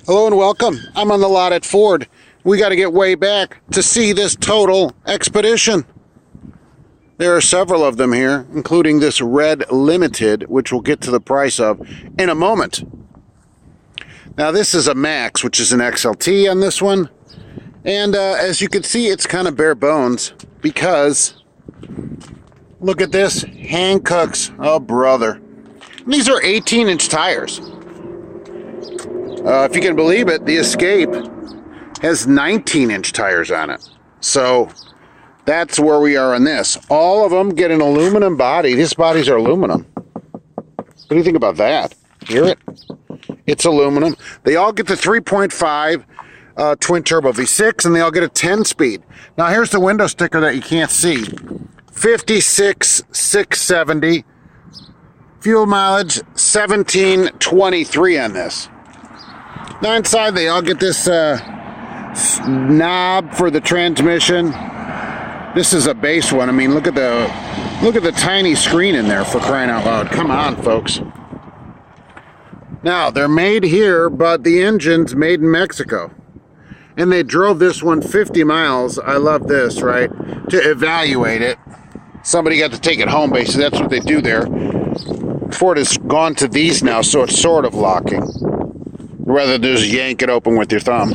Hello and welcome. I'm on the lot at Ford. We got to get way back to see this total expedition. There are several of them here, including this red limited, which we'll get to the price of in a moment. Now this is a Max, which is an XLT on this one. And as you can see, it's kind of bare bones because look at this, Hankooks. Oh, brother. And these are 18-inch tires. If you can believe it, the Escape has 19-inch tires on it. So that's where we are on this. All of them get an aluminum body. These bodies are aluminum. What do you think about that? Hear it? It's aluminum. They all get the 3.5 twin turbo V6, and they all get a 10-speed. Now here's the window sticker that you can't see. 56,670. Fuel mileage 1723 on this. Now inside they all get this knob for the transmission. This is a base one. I mean, look at the tiny screen in there, for crying out loud. Come on, folks. Now they're made here, but the engine's made in Mexico. And they drove this one 50 miles. I love this, right? To evaluate it. Somebody got to take it home, basically. That's what they do there. Ford has gone to these now, so it's sort of locking. Rather than just yank it open with your thumb.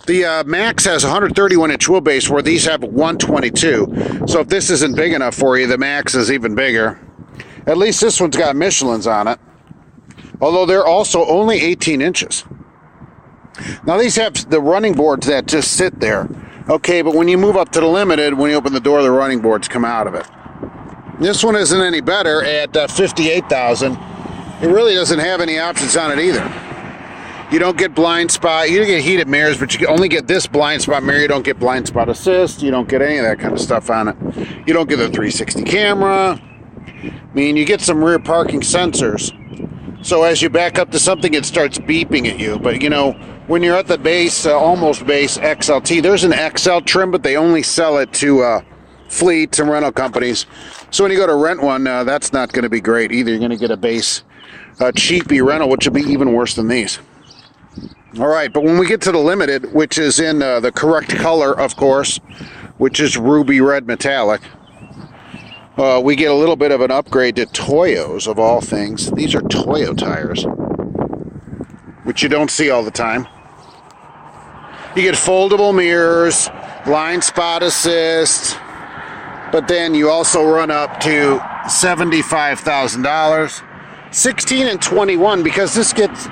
The Max has 131-inch wheelbase, where these have 122. So if this isn't big enough for you, the Max is even bigger. At least this one's got Michelin's on it. Although they're also only 18 inches. Now these have the running boards that just sit there. Okay, but when you move up to the Limited, when you open the door, the running boards come out of it. This one isn't any better at $58,000. It really doesn't have any options on it either. You don't get blind spot. You don't get heated mirrors, but you only get this blind spot mirror. You don't get blind spot assist. You don't get any of that kind of stuff on it. You don't get the 360 camera. I mean, you get some rear parking sensors. So as you back up to something, it starts beeping at you. But, you know, when you're at the base, almost base XLT, there's an XL trim, but they only sell it to fleets and rental companies. So when you go to rent one, that's not going to be great either. You're going to get a base cheapy rental, which would be even worse than these. All right, but when we get to the Limited, which is in the correct color, of course, which is ruby red metallic, we get a little bit of an upgrade to Toyos, of all things. These are Toyo tires, which you don't see all the time. You get foldable mirrors, blind spot assist, but then you also run up to $75,000. 16 and 21, because this gets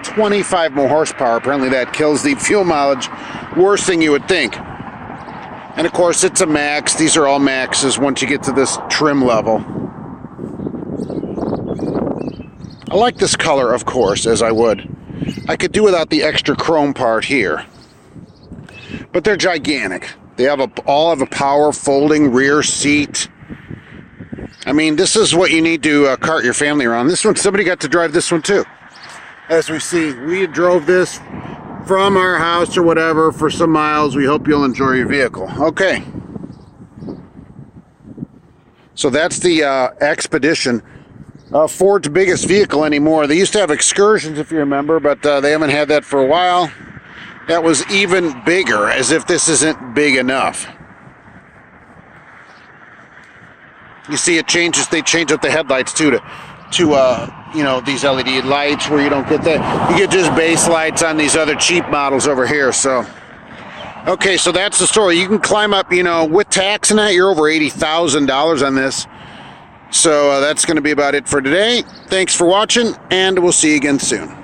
25 more horsepower. Apparently that kills the fuel mileage worse than you would think. And of course it's a Max. These are all Maxes once you get to this trim level. I like this color, of course, as I would. I could do without the extra chrome part here. But they're gigantic. They have all have a power folding rear seat. I mean, this is what you need to cart your family around. This one, somebody got to drive this one too. As we see, we drove this from our house or whatever for some miles. We hope you'll enjoy your vehicle. Okay. So that's the Expedition. Ford's biggest vehicle anymore. They used to have Excursions, if you remember, but they haven't had that for a while. That was even bigger, as if this isn't big enough. You see, it changes. They change up the headlights too to you know, these LED lights where you don't get that. You get just base lights on these other cheap models over here. So, okay, so that's the story. You can climb up, you know, with tax and that, you're over $80,000 on this. So that's going to be about it for today. Thanks for watching, and we'll see you again soon.